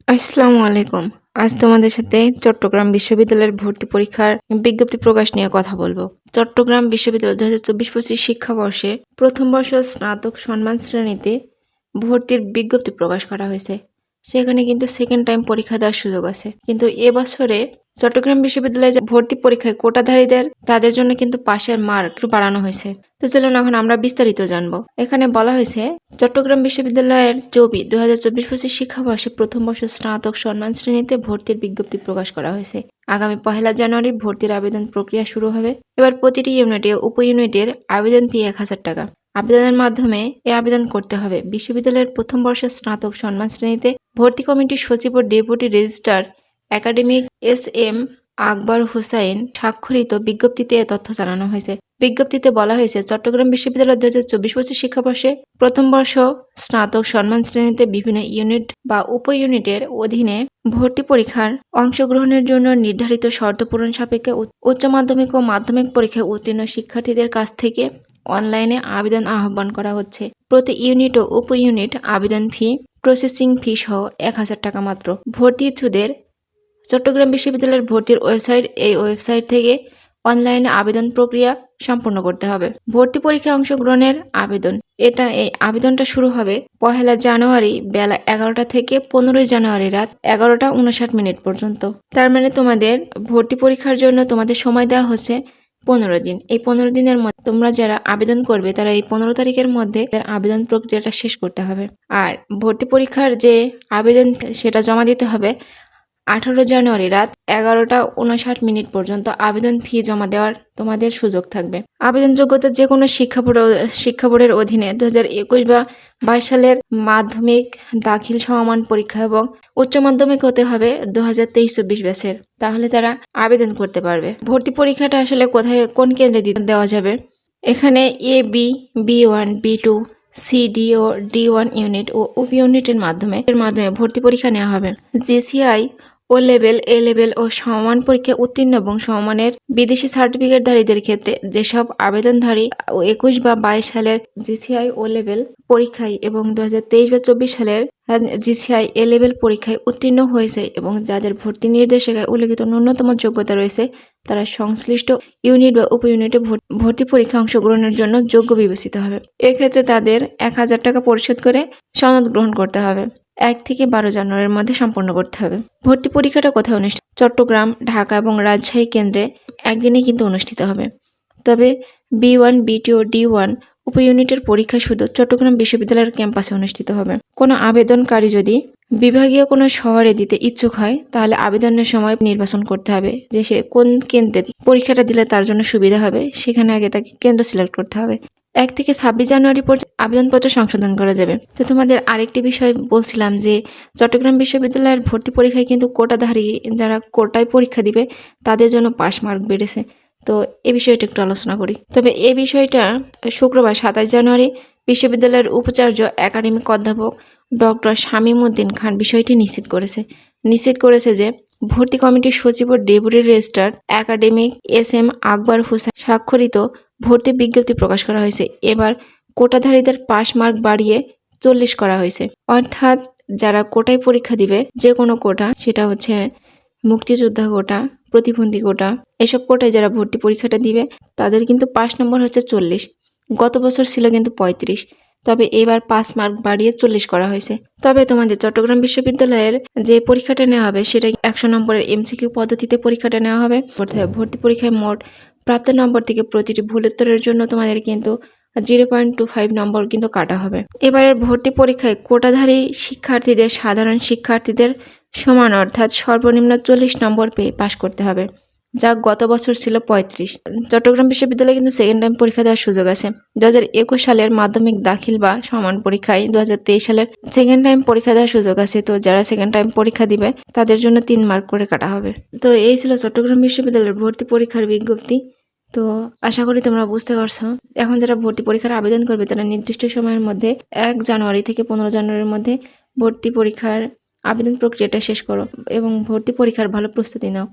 আসসালামু আলাইকুম। আজ তোমাদের সাথে চট্টগ্রাম বিশ্ববিদ্যালয়ের ভর্তি পরীক্ষার বিজ্ঞপ্তি প্রকাশ নিয়ে কথা বলবো। চট্টগ্রাম বিশ্ববিদ্যালয় 2024-25 শিক্ষাবর্ষে প্রথম বর্ষ স্নাতক সম্মান শ্রেণীতে ভর্তির বিজ্ঞপ্তি প্রকাশ করা হয়েছে। সেখানে কিন্তু সেকেন্ড টাইম পরীক্ষা দেওয়ার সুযোগ আছে। কিন্তু এবছরে চট্টগ্রাম বিশ্ববিদ্যালয়ে যে ভর্তি পরীক্ষায় কোটাধারীদের তাদের জন্য কিন্তু পাশের মার্ক একটু বাড়ানো হয়েছে। তো চলুন এখন আমরা বিস্তারিত জানবো। এখানে বলা হয়েছে চট্টগ্রাম বিশ্ববিদ্যালয়ের চবি 2024-25 শিক্ষাবর্ষে প্রথম বর্ষ স্নাতক সম্মান শ্রেণীতে ভর্তির বিজ্ঞপ্তি প্রকাশ করা হয়েছে। আগামী 1 জানুয়ারি ভর্তির আবেদন প্রক্রিয়া শুরু হবে। এবার প্রতিটি ইউনিটে উপ ইউনিটের আবেদন ফি 1000 টাকা। আবেদনের মাধ্যমে আবেদন করতে হবে। বিশ্ববিদ্যালয়ের প্রথম বর্ষের স্নাতক সম্মান শ্রেণীতে ভর্তি কমিটির সচিব ও ডেপুটি রেজিস্ট্রার একাডেমিক SM আকবর হুসাইন স্বাক্ষরিত বিজ্ঞপ্তিতে এ তথ্য জানানো হয়েছে। বিজ্ঞপ্তিতে বলা হয়েছে চট্টগ্রাম বিশ্ববিদ্যালয় 2024-25 শিক্ষাবর্ষে প্রথম বর্ষ স্নাতক সম্মান শ্রেণীতে বিভিন্ন ইউনিট বা উপ ইউনিটের অধীনে ভর্তি পরীক্ষার অংশগ্রহণের জন্য নির্ধারিত শর্ত পূরণ সাপেক্ষে উচ্চ মাধ্যমিক ও মাধ্যমিক পরীক্ষায় উত্তীর্ণ শিক্ষার্থীদের কাছ থেকে অনলাইনে আবেদন আহ্বান করা হচ্ছে। প্রতি ইউনিট ও উপ ইউনিট আবেদন ফি, প্রসেসিং ফি সহ 1000 টাকা মাত্র। ভর্তি ইচ্ছুদের চট্টগ্রাম বিশ্ববিদ্যালয়ের ভর্তির ওয়েবসাইট থেকে অনলাইনে আবেদন প্রক্রিয়া সম্পন্ন করতে হবে। ভর্তি পরীক্ষায় অংশগ্রহণের আবেদন এই আবেদনটা শুরু হবে 1 জানুয়ারি বেলা 11টা থেকে 15 জানুয়ারি রাত 11টা 59 পর্যন্ত। তার মানে তোমাদের ভর্তি পরীক্ষার জন্য তোমাদের সময় দেওয়া হচ্ছে 15 দিন। এই 15 দিনের মধ্যে তোমরা যারা আবেদন করবে তারা এই 15 তারিখের মধ্যে আবেদন প্রক্রিয়াটা শেষ করতে হবে। আর ভর্তি পরীক্ষার যে আবেদন সেটা জমা দিতে হবে 18 জানুয়ারি রাত 11টা 59 পর্যন্ত। আবেদন ফি জমা দেওয়ার তোমাদের সুযোগ থাকবে। আবেদন যোগ্যতা যে কোনো শিক্ষা বোর্ডের অধীনে 2021 বা 22 সালের মাধ্যমিক দাখিল সমমান পরীক্ষা এবং উচ্চ মাধ্যমিক হতে হবে 2023-24 ব্যাচের, তাহলে তারা আবেদন করতে পারবে। ভর্তি পরীক্ষাটা আসলে কোন কেন্দ্রে দেওয়া যাবে? এখানে AB, B1, B2, CD ও D1 ইউনিট ও উপ ইউনিটের মাধ্যমে ভর্তি পরীক্ষা নেওয়া হবে। GCI O level, A level ও সমমান পরীক্ষায় উত্তীর্ণ এবং সমমানের বিদেশি সার্টিফিকেটধারীদের ক্ষেত্রে যেসব আবেদনধারী 21 বা 22 সালের GCI ও লেভেল পরীক্ষায় এবং 2023 বা 24 সালের GCI এ লেভেল পরীক্ষায় উত্তীর্ণ হয়েছে এবং যাদের ভর্তি নির্দেশিকায় উল্লেখিত ন্যূনতম যোগ্যতা রয়েছে তারা সংশ্লিষ্ট ইউনিট বা উপ ইউনিটে ভর্তি পরীক্ষা অংশগ্রহণের জন্য যোগ্য বিবেচিত হবে। এক্ষেত্রে তাদের 1000 টাকা পরিশোধ করে সনদ গ্রহণ করতে হবে। 1 থেকে 12 জানুয়ারির মধ্যে সম্পন্ন করতে হবে। ভর্তি পরীক্ষাটা কোথায় অনুষ্ঠিত? চট্টগ্রাম, ঢাকা এবং রাজশাহী কেন্দ্রে একদিনে কিন্তু অনুষ্ঠিত হবে। তবে B1, B2 ও D1 উপ ইউনিটের পরীক্ষা শুধু চট্টগ্রাম বিশ্ববিদ্যালয়ের ক্যাম্পাসে অনুষ্ঠিত হবে। কোনো আবেদনকারী যদি বিভাগীয় কোনো শহরে দিতে ইচ্ছুক হয় তাহলে আবেদনের সময় নির্বাচন করতে হবে যে সে কোন কেন্দ্রে পরীক্ষাটা দিলে তার জন্য সুবিধা হবে, সেখানে আগে তাকে কেন্দ্র সিলেক্ট করতে হবে। 1 থেকে 26 জানুয়ারি পর্যন্ত আবেদনপত্র সংশোধন করা যাবে। তো তোমাদের আরেকটি বিষয় বলছিলাম যে চট্টগ্রাম বিশ্ববিদ্যালয়ের ভর্তি পরীক্ষায় কিন্তু কোটাধারী যারা কোটায় পরীক্ষা দিবে তাদের জন্য পাস মার্ক বেড়েছে। তো এই বিষয়টা একটু আলোচনা করি। তবে এই বিষয়টা শুক্রবার 27 জানুয়ারি বিশ্ববিদ্যালয়ের উপাচার্য একাডেমিক অধ্যাপক ডক্টর শামীম উদ্দিন খান বিষয়টি নিশ্চিত করেছে যে ভর্তি কমিটির সচিব ও ডেপুটি রেজিস্ট্রার একাডেমিক SM আকবর হুসাইন স্বাক্ষরিত ভর্তি বিজ্ঞপ্তি প্রকাশ করা হয়েছে। এবার কোটাধারীদের পাস মার্ক বাড়িয়ে 40 করা হয়েছে। অর্থাৎ যারা কোটায় পরীক্ষা দিবে যে কোনো কোটা, সেটা হচ্ছে মুক্তিযোদ্ধা কোটা, প্রতিবন্ধী কোটা, এসব কোটায় যারা ভর্তি পরীক্ষাটা দিবে তাদের কিন্তু পাস নম্বর হচ্ছে 40। গত বছর ছিল কিন্তু 35, তবে এবার পাস মার্ক বাড়িয়ে 40 করা হয়েছে। তবে তোমাদের চট্টগ্রাম বিশ্ববিদ্যালয়ের যে পরীক্ষাটা নেওয়া হবে সেটা 100 নম্বরের MCQ পদ্ধতিতে পরীক্ষাটা নেওয়া হবে। ভর্তি পরীক্ষায় মোট প্রাপ্ত নম্বর থেকে প্রতিটি ভুল উত্তরের জন্য তোমাদের কিন্তু 0.25 নম্বর কিন্তু কাটা হবে। এবারের ভর্তি পরীক্ষায় কোটাধারী শিক্ষার্থীদের সাধারণ শিক্ষার্থীদের সমান অর্থাৎ সর্বনিম্ন 40 নম্বর পেয়ে পাশ করতে হবে, যা গত বছর ছিল 35। চট্টগ্রাম বিশ্ববিদ্যালয়ে কিন্তু সেকেন্ড টাইম পরীক্ষা দেওয়ার সুযোগ আছে। 2021 সালের মাধ্যমিক দাখিল বা সমান পরীক্ষায় 2023 সালের সেকেন্ড টাইম পরীক্ষা দেওয়ার সুযোগ আছে। তো যারা সেকেন্ড টাইম পরীক্ষা দিবে তাদের জন্য 3 মার্ক করে কাটা হবে। তো এই ছিল চট্টগ্রাম বিশ্ববিদ্যালয়ের ভর্তি পরীক্ষার বিজ্ঞপ্তি। তো আশা করি তোমরা বুঝতে পারছো। এখন যারা ভর্তি পরীক্ষার আবেদন করবে তারা নির্দিষ্ট সময়ের মধ্যে 1 জানুয়ারি থেকে 15 জানুয়ারির মধ্যে ভর্তি পরীক্ষার আবেদন প্রক্রিয়াটা শেষ করো এবং ভর্তি পরীক্ষার ভালো প্রস্তুতি নাও।